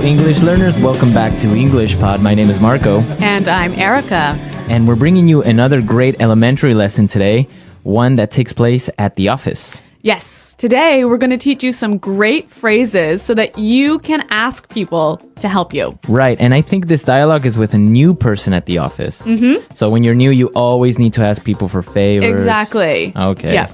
English learners. Welcome back to English Pod. My name is Marco. And I'm Erica. And we're bringing you another great elementary lesson today, one that takes place at the office. Yes, today we're going to teach you some great phrases so that you can ask people to help you. Right, and I think this dialogue is with a new person at the office. Mm-hmm. So when you're new, you always need to ask people for favors. Exactly. Okay. Yeah.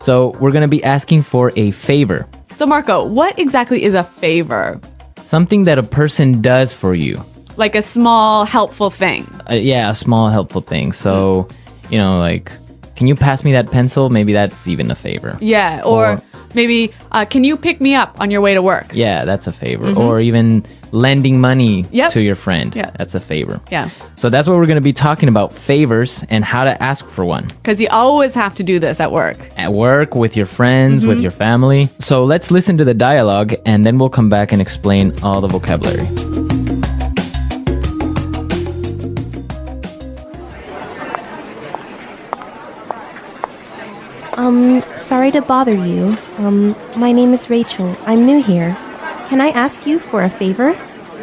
So we're going to be asking for a favor. So Marco, what exactly is a favor? Something that a person does for you. Like a small helpful thing. Yeah, a small helpful thing. So, like, can you pass me that pencil? Maybe that's even a favor. Yeah, or maybe, can you pick me up on your way to work? Yeah, that's a favor. Or even lending money Yep. to your friend. Yeah. That's a favor. Yeah, So that's what we're going to be talking about, favors and how to ask for one. because you always have to do this at work. At work, with your friends, with your family. So let's listen to the dialogue and then we'll come back and explain all the vocabulary. Sorry to bother you. My name is Rachel. I'm new here. Can I ask you for a favor?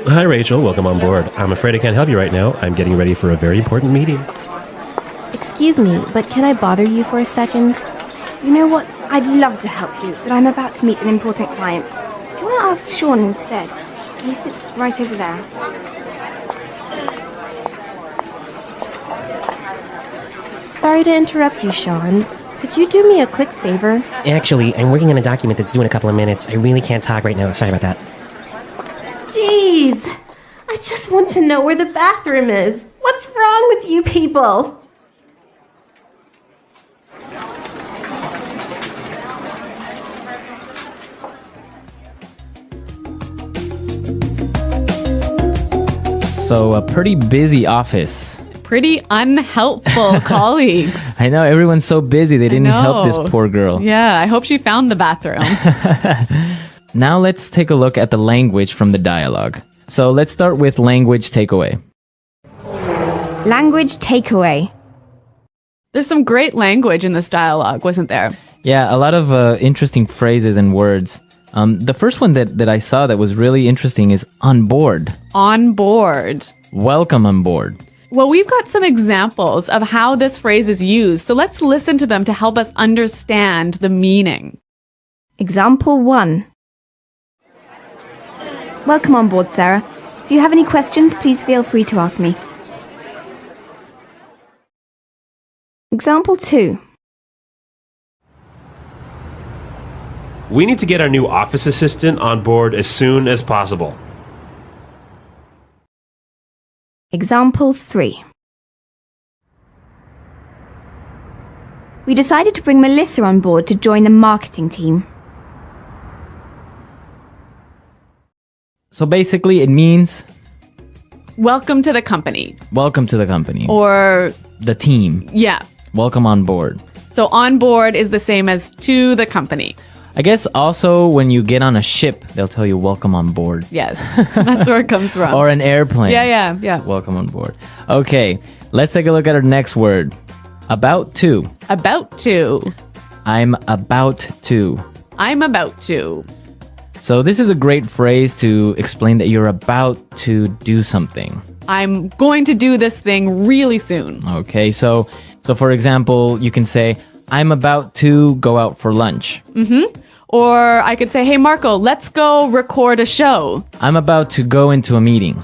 Hi, Rachel. Welcome on board. I'm afraid I can't help you right now. I'm getting ready for a very important meeting. Excuse me, but can I bother you for a second? You know what? I'd love to help you, but I'm about to meet an important client. Do you want to ask Sean instead? He sits right over there. Sorry to interrupt you, Sean. Could you do me a quick favor? Actually, I'm working on a document that's due in a couple of minutes. I really can't talk right now. Sorry about that. Jeez! I just want to know where the bathroom is. What's wrong with you people? So a pretty busy office. Pretty unhelpful colleagues. I know, everyone's so busy they didn't help this know. poor girl. Yeah, I hope she found the bathroom. Now let's take a look at the language from the dialogue. So let's start with language takeaway. Language takeaway. There's some great language in this dialogue, wasn't there? Yeah, a lot of interesting phrases and words. The first one that I saw that was really interesting is on board. On board. Welcome on board. Well, we've got some examples of how this phrase is used, so let's listen to them to help us understand the meaning. Example 1. Welcome on board, Sarah. If you have any questions, please feel free to ask me. Example 2. We need to get our new office assistant on board as soon as possible. Example 3. We decided to bring Melissa on board to join the marketing team. So basically it means Welcome to the company. welcome to the company. Or, The team. yeah. Welcome on board. So on board is the same as to the company. I guess also when you get on a ship, they'll tell you welcome on board. Yes, that's where it comes from. Or an airplane. Yeah. Welcome on board. Okay, let's take a look at our next word. About to. About to. I'm about to. I'm about to. So this is a great phrase to explain that you're about to do something. I'm going to do this thing really soon. Okay, so for example, you can say, I'm about to go out for lunch. Or I could say, hey, Marco, let's go record a show. I'm about to go into a meeting.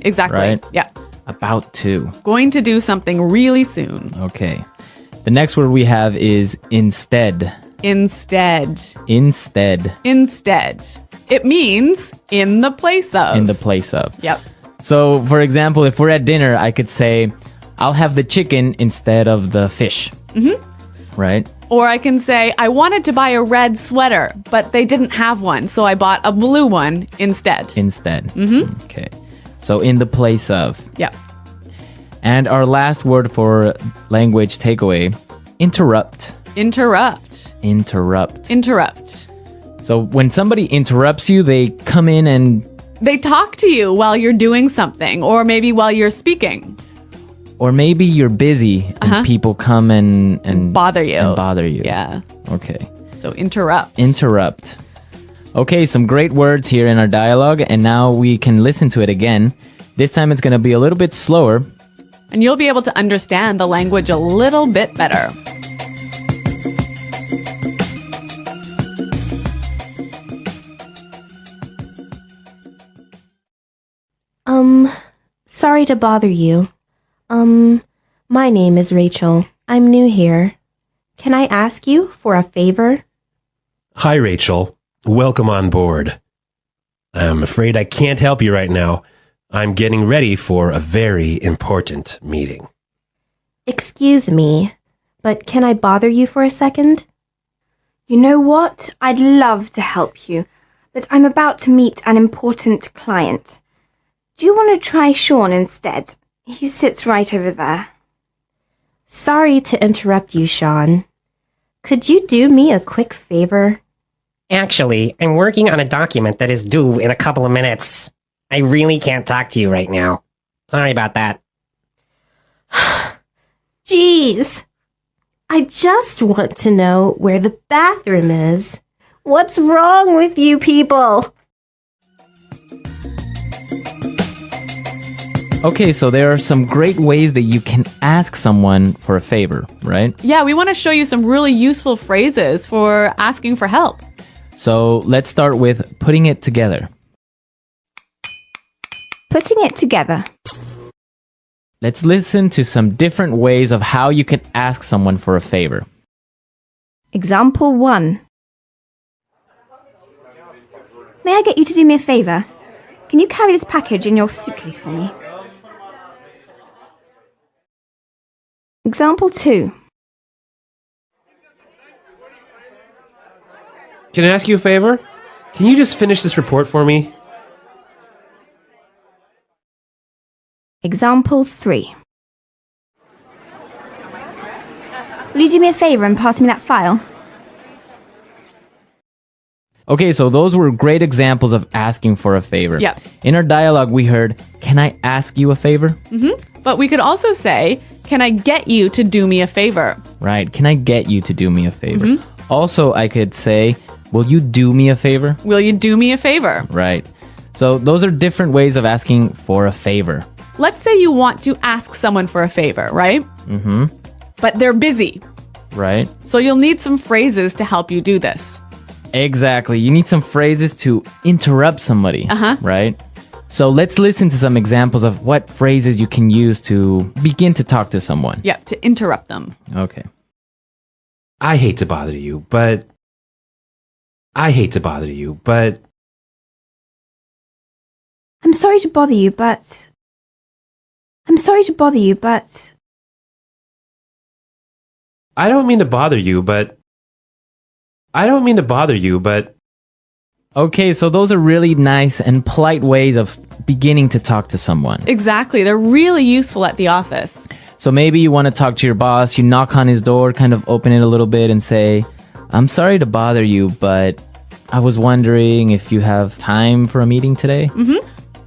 Exactly. Right. Yeah. About to. Going to do something really soon. Okay. The next word we have is instead. Instead. Instead. Instead. It means in the place of. In the place of. Yep. So, for example, if we're at dinner, I could say, I'll have the chicken instead of the fish. Right? Or I can say, I wanted to buy a red sweater, but they didn't have one, so I bought a blue one instead. Instead. Okay. So, in the place of. Yep. And our last word for language takeaway, interrupt. Interrupt. Interrupt. Interrupt. So, when somebody interrupts you, they come in and They talk to you while you're doing something, or maybe while you're speaking. Or maybe you're busy and people come and Bother you. And bother you. Yeah. Okay. So interrupt. Interrupt. Okay, some great words here in our dialogue, and now we can listen to it again. This time it's going to be a little bit slower. And you'll be able to understand the language a little bit better. Sorry to bother you. My name is Rachel. I'm new here. Can I ask you for a favor? Hi, Rachel. Welcome on board. I'm afraid I can't help you right now. I'm getting ready for a very important meeting. Excuse me, but can I bother you for a second? You know what? I'd love to help you, but I'm about to meet an important client. Do you want to try Sean instead? He sits right over there. Sorry to interrupt you, Sean. Could you do me a quick favor? Actually, I'm working on a document that is due in a couple of minutes. I really can't talk to you right now. Sorry about that. Jeez. I just want to know where the bathroom is. What's wrong with you people? Okay, so there are some great ways that you can ask someone for a favor, right? Yeah, we want to show you some really useful phrases for asking for help. So let's start with putting it together. Putting it together. Let's listen to some different ways of how you can ask someone for a favor. Example 1. May I get you to do me a favor? Can you carry this package in your suitcase for me? Example 2. Can I ask you a favor? Can you just finish this report for me? Example 3. Will you do me a favor and pass me that file? Okay, so those were great examples of asking for a favor. Yeah. In our dialogue, we heard, "Can I ask you a favor?" But we could also say, can I get you to do me a favor? Right. Can I get you to do me a favor? Also, I could say, "Will you do me a favor?" Will you do me a favor? Right. So those are different ways of asking for a favor. Let's say you want to ask someone for a favor, right? Mm-hmm. But they're busy. Right? So you'll need some phrases to help you do this. Exactly. You need some phrases to interrupt somebody. Right? So let's listen to some examples of what phrases you can use to begin to talk to someone. Yeah, to interrupt them. Okay. I hate to bother you, but... I'm sorry to bother you, but... I don't mean to bother you, but... Okay, so those are really nice and polite ways of beginning to talk to someone. Exactly. They're really useful at the office. So maybe you want to talk to your boss, you knock on his door, kind of open it a little bit and say, "I'm sorry to bother you, but I was wondering if you have time for a meeting today?"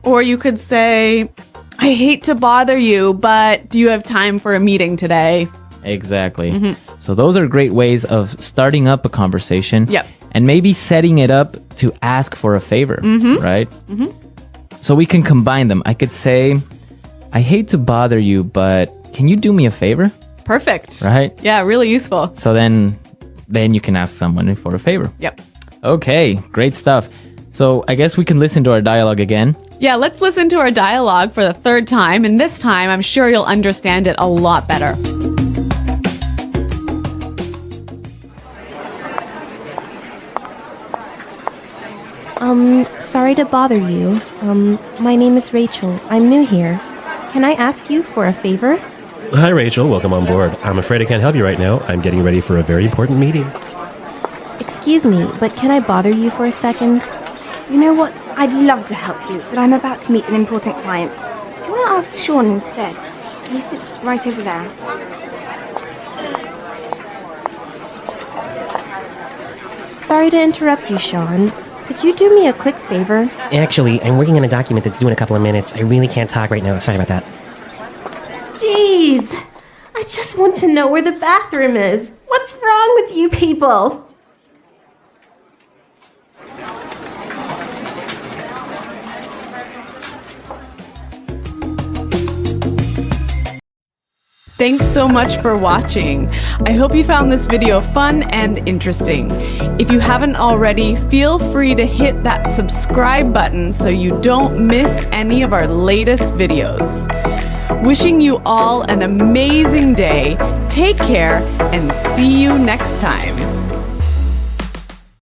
Or you could say, "I hate to bother you, but do you have time for a meeting today?" Exactly. So those are great ways of starting up a conversation. Yep. And maybe setting it up to ask for a favor, right? So we can combine them. I could say, "I hate to bother you, but can you do me a favor?" Perfect. Right? Yeah, really useful. So then you can ask someone for a favor. Yep. Okay, great stuff. So I guess we can listen to our dialogue again. Yeah, let's listen to our dialogue for the third time. And this time, I'm sure you'll understand it a lot better. Sorry to bother you. My name is Rachel. I'm new here. Can I ask you for a favor? Hi, Rachel. Welcome on board. I'm afraid I can't help you right now. I'm getting ready for a very important meeting. Excuse me, but can I bother you for a second? You know what? I'd love to help you, but I'm about to meet an important client. Do you want to ask Sean instead? He sits right over there. Sorry to interrupt you, Sean. Could you do me a quick favor? Actually, I'm working on a document that's due in a couple of minutes. I really can't talk right now. Sorry about that. Jeez. I just want to know where the bathroom is. What's wrong with you people? Thanks so much for watching. I hope you found this video fun and interesting. If you haven't already, feel free to hit that subscribe button so you don't miss any of our latest videos. Wishing you all an amazing day. Take care and see you next time.